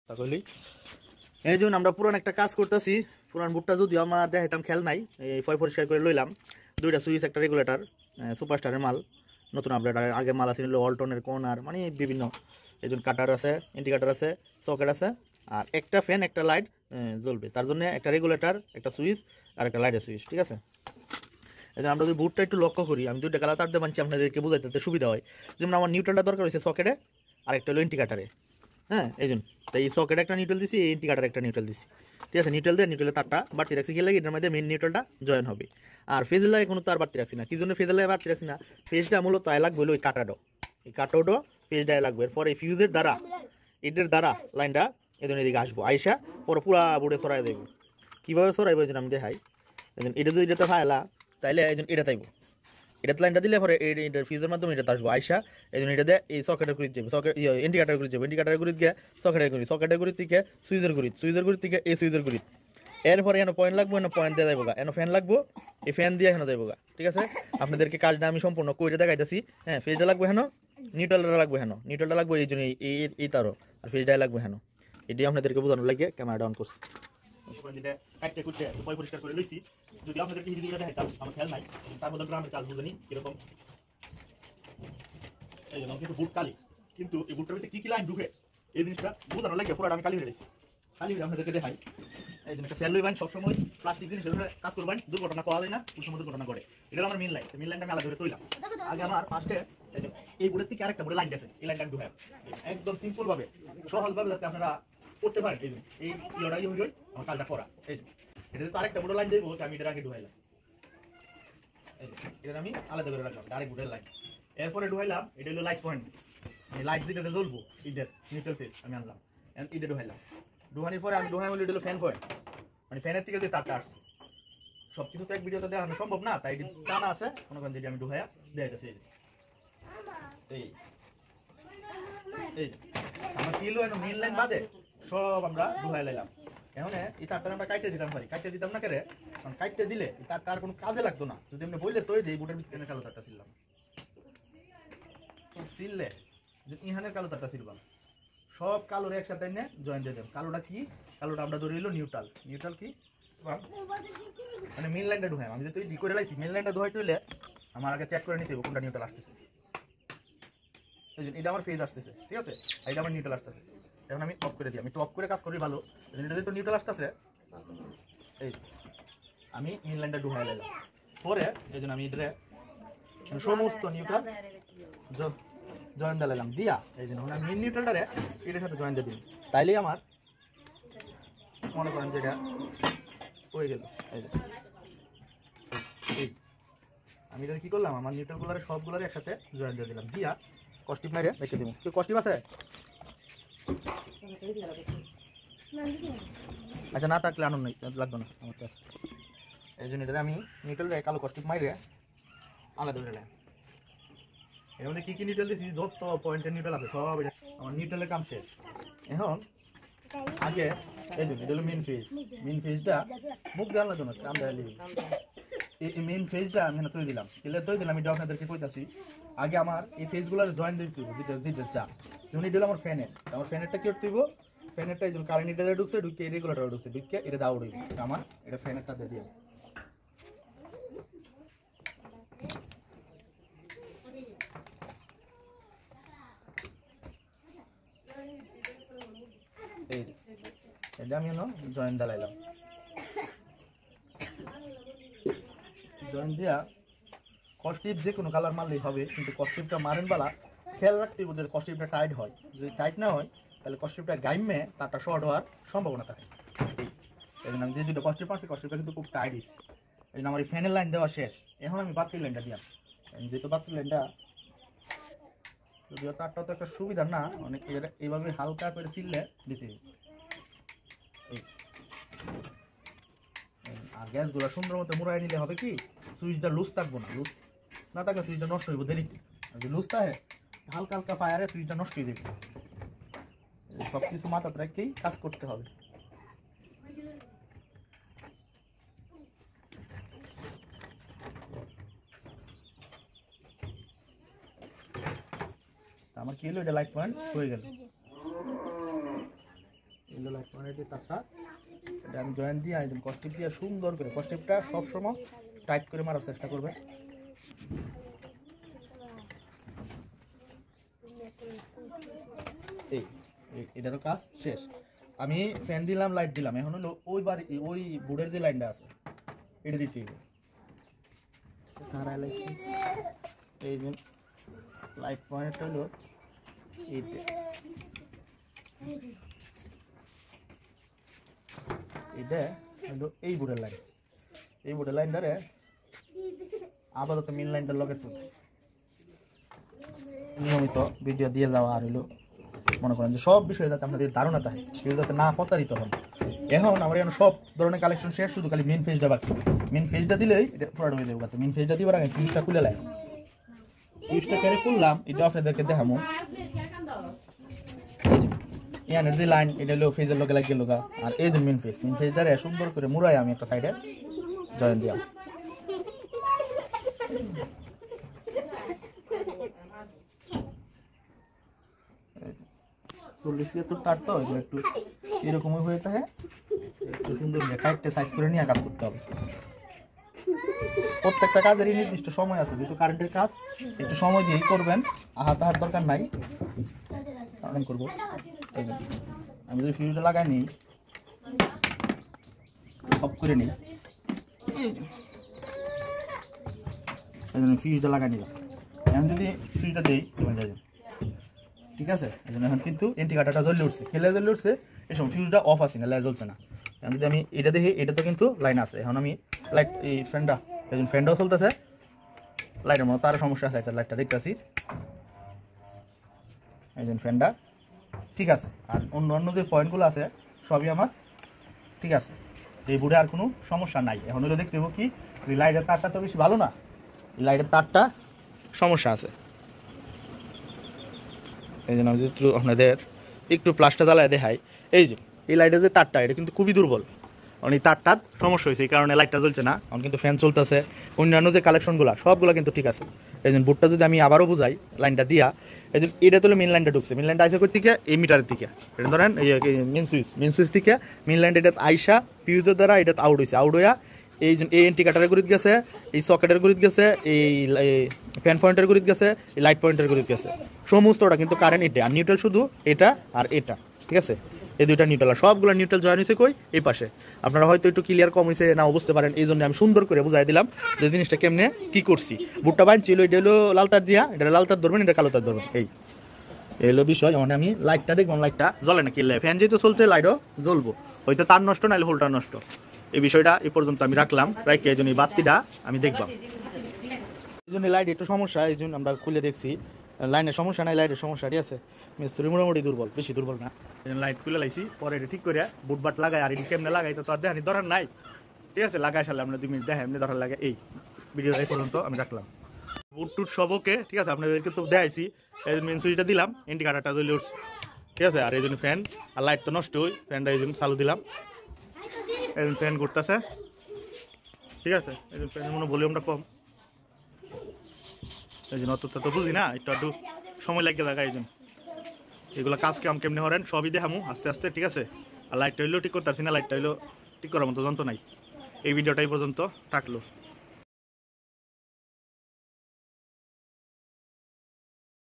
তাহলে এই জন্য আমরা পুরান একটা কাজ করতেছি। পুরান বুটটা যদিও আমার দেখাইতাম খেয়াল নাই, এই পরিষ্কার করে লইলাম। দুইটা সুইচ, একটা রেগুলেটর, সুপারস্টারের মাল, নতুন আপডেট। আগের মাল আছে অল্টনের কর্নার, মানে বিভিন্ন। এই জন্য কাটার আছে, ইন্ডিকেটার আছে, সকেট আছে, আর একটা ফ্যান, একটা লাইট জ্বলবে। তার জন্য একটা রেগুলেটর, একটা সুইচ আর একটা লাইটের সুইচ, ঠিক আছে। এই জন্য আমরা যদি বুটটা একটু লক্ষ্য করি, আমি দুইটা কালার তার দিয়ে মানছি, আপনাদেরকে বোঝাইতে সুবিধা হয়। যেমন আমার নিউট্রালটা দরকার হয়েছে সকেটে, আর একটা হলো ইন্ডিকেটারে। হ্যাঁ, এই জন্য তাই এই সকেটে একটা নিউট্রাল দিছি, এই ইন্ডিকেটারে একটা নিউট্রাল দিছি, ঠিক আছে। নিউট্রালের তারটা বাড়তি রাখছি কি লাগে, এটার মধ্যে মেন নিউট্রালটা জয়েন হবে। আর ফেজের লাগে কোনো তার বাড়তি রাখছি না। কি জন্য ফেজের লাগে বাড়তি রাখছি না, ফেজটা মূলত আয় লাগবে ওই কাটাডো, এই কাটাডো ফেজটায় লাগবে। এরপর এই ফিউজের দ্বারা, এটার দ্বারা লাইনটা এদের এদিকে আসবো, আইসা পরে পুরা বোর্ডে সরাই দেবো। কীভাবে সরাইবো এই জন্য আমি দেখাই। এটা যদি এটাতে ফায়লা, তাইলে এই জন্য এটা তাইব, এটা লাইনটা দিলে পরে এটার ফিউজের মাধ্যমে এটা আসবো আইসা। এই জন্য এটা দিয়ে এই সকেটের গুড়িত যাবে, সকেট ইন্ডিকেটার গুড়িত যাবে, ইন্ডিকেটারের গুড়িত গিয়ে সকেটের গুড়িত থেকে সুইচের গুড়িত থেকে এই সুইচের গুড়িত। এরপরে এনে পয়েন্ট লাগবো, এনে পয়েন্ট দিয়ে যাবো গা, এনে ফ্যান লাগবো, এই ফ্যান দিয়ে এখানে যাবো গা, ঠিক আছে। আপনাদেরকে কাজটা আমি সম্পূর্ণ কইরে দেখাইতেছি। হ্যাঁ, ফেজটা লাগবে হেন, নিউট্রালটা লাগবে হেন, নিউট্রালটা লাগবে এই জন্য এই তারও, আর ফেজটাই লাগবে হেন। এটি আপনাদেরকে বোঝানোর লাগে ক্যামেরাটা অন করছি। পরিষ্কার করে লইছি, যদি আপনাদেরকে হিন্দি দেখাইতাম আমার খেয়াল নাই, তার মধ্যে গ্রামের কাজ বুঝেনি এরকম। এই জন্য কিন্তু বুট কালি, কিন্তু এই বুটটার ভিতরে কি লাইন ঢুকে এই জিনিসটা বোঝানোর লাগে পুরো আমি কালি হয়ে গেছি। কালি হয়ে আপনাদেরকে দেখাই। এই জন্য একটা সেল লইবেন সবসময়, প্লাস্টিক জিনিসের কাজ করবেন, দুর্ঘটনা করা যায় না, কোন সময় দুর্ঘটনা করে। এটা আমার মেন লাইনটা আমি আলাদা করে তৈলাম। আগে আমার ফার্স্টে এই বুটের থেকে আরেকটা বুটে লাইন গেছে, এই লাইনটা আমি ঢুকাই একদম সিম্পল ভাবে, সহজ ভাবে, যাতে আপনারা করতে পারেন। এই এই ইয়েটাই হইল আমার কাজটা করা। এই এটাতে তো আরেকটা বুটের লাইন দেবো, আমি এটা আগে ঢুকাইলাম, এটা আমি আলাদা করে রাখলাম আরেক বুটের লাইন। এরপরে ঢুকাইলাম, এটা হলো লাইট পয়েন্ট, লাইট যেটাতে জ্বলবো, ইডের নিউট্রাল ফেজ আমি আনলাম, ইডে ঢুকাইলাম। ঢুকানোর পরে আমি ঢুকাই বলি এটা হলো ফ্যান পয়েন্ট, মানে ফ্যানের থেকে যে তারটা আসছে। সব কিছু তো এক ভিডিওতে দেখানো সম্ভব না, তাই টানা আছে কোনো যেটি আমি ঢুকাইয়া দেখাইতেছি। এই এই আমার কি হলো মেন লাইন বাদে সব আমরা ঢুকাই লাইলাম। এখন এই তারটা আমরা কাটতে দিতাম পারি, কাটতে দিতাম না কেরে, কারণ কাটতে দিলে এই তারটা আর কোনো কাজে লাগতো না। যদি আপনি বললে তো যে এই বুটের ভিতরে কালো তারটা ছিলাম, ছিললে ইহানের কালো তারটা ছিলবাম, সব কালোর একসাথে এনে জয়েন দিয়ে দেবেন। কালোটা কি, কালোটা আমরা ধরে নিল নিউট্রাল। নিউট্রাল কি মানে মেন লাইনটা ঢুকাই, আমি যদি ই করে লাইছি মেন লাইনটা ধোয়াইতে হইলে আমার আগে চেক করে নিতে হবে কোনটা নিউট্রাল আসতেছে। এই জন্য এটা আমার ফেজ আসতেছে, ঠিক আছে, এটা আমার নিউট্রাল আসতেছে। এখন আমি অফ করে দিই, আমি টপ করে কাজ করি ভালো। এটা যেহেতু নিউট্রাল আসতেছে, এই আমি মেন লাইনটা ঢুকাই লাইলাম। পরে এই জন্য আমি এটা সমস্ত নিউট্রাল জয়েন দিলাম দিয়া, এই জন্য আমি মেন নিউট্রালটারে এটার সাথে জয়েন দিয়ে দিই, তাইলেই আমার মনে করেন যেটা হয়ে গেল। এই আমি এটা কি করলাম, আমার নিউট্রালগুলারে সবগুলারে একসাথে জয়েন দিয়ে দিলাম, দিয়া কস্টিপ মাইরে রেখে দিব। কি কস্টিপ আছে? আচ্ছা, না থাকলে আনুন, নাই লাগবে না আমার কাছে। এই জন্য এটা আমি নিউট্রাল কালো কস্টিপ মাইরে আলাদা করে নিলাম। এর মধ্যে কি নিউট্রাল দিয়েছি, যত পয়েন্টের নিউট্রাল আছে সব এটা আমার নিউট্রালের কাম শেষ। এখন আগে এই জন্য এটা হলো মেন ফেজ, মেন ফেজটা মুখ দেওয়ার জন্য আমরা এই মেন ফেজটা আমি তৈরি দিলাম, তৈরি দিলাম। এটা আপনাদেরকে কইতাছি, আগে আমার এই ফেজগুলোর জয়েন দিতে হবে, যেটা চা যেমন এটা হলো আমার ফ্যানের, আমার ফ্যানেরটা কি করতে হইব, ফ্যানেরটা এই জন্য কারেন্ট এটা ঢুকছে, ঢুকে রেগুলেটর ঢুকছে, ঢুকে এটা দাও উঠবে, আমার এটা ফ্যানেরটা দিয়ে দিয়ে এই এটা আমি জয়েন দিলাম। জয়েন দিয়া কস্টিপ যে কোনো কালার মারলেই হবে, কিন্তু কস্টিপটা মারেন বেলা খেয়াল রাখতে হবে যে কস্টিপটা টাইট হয়। যদি টাইট না হয় তাহলে কস্টিপটা গাইমে তারটা শর্ট হওয়ার সম্ভাবনা থাকে। এই জন্য আমি যে দুটো কস্টিপ মারছি, কস্টিপটা কিন্তু খুব টাইট। এই জন্য আমার এই ফ্যানের লাইন দেওয়া শেষ। এখন আমি বাতির লাইনটা দিলাম, যেহেতু বাতির লাইনটা যদিও তারটাও তো একটা সুবিধা না, অনেক এইভাবে হালকা করে ছিললে দিতে হবে। আর গ্যাসগুলো সুন্দর মতো মুড়াই নিলে হবে কি, সুইচটা লুজ থাকবো না, লুজ না থাকলে সুইচটা নষ্ট হইব দেরিতে। আর যদি লুজ থাকে হালকা হালকা ফায়ারে সুইচটা নষ্ট হয়ে যাবে। সব কিছু মাথাতে রেখেই কাজ করতে হবে। আমার কি হলো, এটা লাইট পয়েন্ট হয়ে গেল। এলো লাইট পয়েন্টের যে তারটা এটা আমি জয়েন দিয়ে একদম কস্টিপ দিয়ে সুন্দর করে কস্টিপটা সবসময় টাইট করে মারার চেষ্টা করবে। এই এটারও কাজ শেষ। আমি ফ্যান দিলাম, লাইট দিলাম, এখন হলো ওই বোর্ডের যে লাইনটা আছে এটা দিতে হবে। এই যে লাইট পয়েন্টটা হলো এটা হলো এই বোর্ডের লাইন। এই বোর্ডের লাইনটারে আপাতত মেন লাইনটার লগে তুলবে, নিয়মিত ভিডিও দিয়ে যাওয়া। আর হলো মনে করেন যে সব বিষয়ে যাতে আপনাদের ধারণা থাকে, সেগুলো যাতে না প্রতারিত হন। এখন আমার এখানে সব ধরনের কালেকশন শেষ, শুধু খালি মেন ফেজটা বাকি। মেন ফেজটা দিলেই এটা পুরো হয়ে যাবে। মেন ফেজটা দিবার আগে ফিউজটা খুলে লাগে, ফিউজটা কেড়ে খুললাম, এটা আপনাদেরকে দেখাবো। ইয়ানের যে লাইন এটা হলো ফেজের লগে লাগিয়ে লোকা। আর এই যে মেন ফেজটারে সুন্দর করে মুড়াই আমি একটা সাইডে জয়েন দিলাম। তার তো একটু এরকমই হয়ে থাকে, একটু সুন্দর টাইটটা সাইজ করে নিয়ে কাজ করতে হবে। প্রত্যেকটা কাজেরই নির্দিষ্ট সময় আছে, যেহেতু কারেন্টের কাজ একটু সময় দিয়েই করবেন, আহার দরকার নাই। কারণ করবো আমি যদি ফিউজটা লাগাই নিই, অফ করে নিই, ফিউজটা লাগাই নিলাম। এখন যদি ফিউজটা দিই ঠিক আছে, এই জন্য এখন কিন্তু ইন্ডিকেটরটা জ্বলে উঠছে, খেলে জ্বলে উঠছে। এই সময় ফিউজটা অফ আছে না, লাইট জ্বলছে না। এখন যদি আমি এটা দেখি, এটা তো কিন্তু লাইন আছে। এখন আমি লাইট এই ফ্যানটা, এই জন্য ফ্যানটাও চলতেছে, লাইটের মতো তার সমস্যা আছে, লাইটটা দেখতেছি। এই জন্য ফ্যানটা ঠিক আছে। আর অন্য যে পয়েন্টগুলো আছে সবই আমার ঠিক আছে, এই বোর্ডে আর কোনো সমস্যা নাই। এখন হলো দেখতে দেবো কি লাইটের তারটা তো বেশি ভালো না, এই লাইটের তারটা সমস্যা আছে। এই জন্য আমি একটু আপনাদের একটু প্লাসটা জ্বালায় দেখাই। এই যে এই লাইটের যে তারটা, এটা কিন্তু খুবই দুর্বল। কারণ এই তারটার সমস্যা হয়েছে, এই কারণে লাইটটা জ্বলছে না। এখন কিন্তু ফ্যান চলতেছে, অন্যান্য যে কালেকশনগুলো সবগুলো কিন্তু ঠিক আছে। এই জন্য বোর্ডটা যদি আমি আবারও বুঝাই, লাইনটা দিয়া, এই জন্য এটা তো মেন লাইনটা ঢুকছে। মেন লাইনটা আইসা কই থেকে, এই মিটারের দিকে। এটা ধরেন এই মেন সুইচ থেকে মেন লাইনটা এটা আইসা ফিউজের দ্বারা এটা আউট হয়েছে। আউট হইয়া এই ইন্ডিকেটরের গুরিত গেছে, এই সকেটের গুরিত গেছে, এই ফ্যান পয়েন্টের গুরিত গেছে, এই লাইট পয়েন্টের গুরিত গেছে। সমস্তটা কিন্তু কারেন্ট এটা, আর নিউট্রাল শুধু এটা আর এটা, ঠিক আছে। এই দুইটা নিউট্রাল, আর সবগুলো নিউট্রাল জয়েন হয়েছে কই, এই পাশে। আপনারা হয়তো একটু ক্লিয়ার কম হয়েছে নাও বুঝতে পারেন, এই জন্য আমি সুন্দর করে বুঝাই দিলাম যে জিনিসটা কেমনে কি করছি। বুটটা বাঁধছিল, এটা হলো লাল তার দিয়া, এটা লাল তার ধরবেন, এটা কালো তার ধরবেন। এই হলো বিষয়। যেমন আমি লাইটটা দেখবো, লাইটটা জ্বলে না, কি ফ্যান যেহেতু চলছে লাইটও জ্বলবো, হয়তো তার নষ্ট নাহলে হোলটা নষ্ট। এই বিষয়টা এই পর্যন্ত আমি রাখলাম, রাখি এই জন্য এই বাতিটা আমি দেখলাম। এই জন্য লাইট একটু সমস্যা, এই জন্য আমরা খুলে দেখছি। লাইনের সমস্যা নাই, লাইটের সমস্যা ঠিক আছে। মিস্ত্রি মোটামুটি দুর্বল, বেশি দুর্বল না। লাইট খুলে লাইছি, পরে এটা ঠিক করে বুট বাট লাগাই। আর এটি কেমনে লাগাই তো আর দেখানি দরকার নাই, ঠিক আছে। লাগাই সারলে আমরা 2 মিনিট দেখে এমনি দরকার লাগে। এই ভিডিওটা এই পর্যন্ত আমি রাখলাম। বুট টুট সব ওকে, ঠিক আছে। আপনাদেরকে তো দেখাইছি। এই জন্য মেন সুইচটা দিলাম, ইন্ডিকেটরটা জ্বলে উঠছে, ঠিক আছে। আর এই জন্য ফ্যান আর লাইট তো নষ্ট হই, ফ্যানটা এই জন্য চালু দিলাম। এই জন্য ফ্যান ঘুরতেছে, ঠিক আছে। এই জন্য ফ্যানের মনে ভলিউমটা কম, এই জন্য অতটা তো বুঝি না, একটু সময় লাগে জায়গা। এই জন্য এগুলো কাজ কাম কেমনি হরেন সবই দেখামু আস্তে আস্তে, ঠিক আছে। আর লাইটটা হইলেও ঠিক করতে পারছি না, লাইটটা হইলেও ঠিক করার মতো যন্ত্র নাই। এই ভিডিওটা এই পর্যন্ত থাকলো।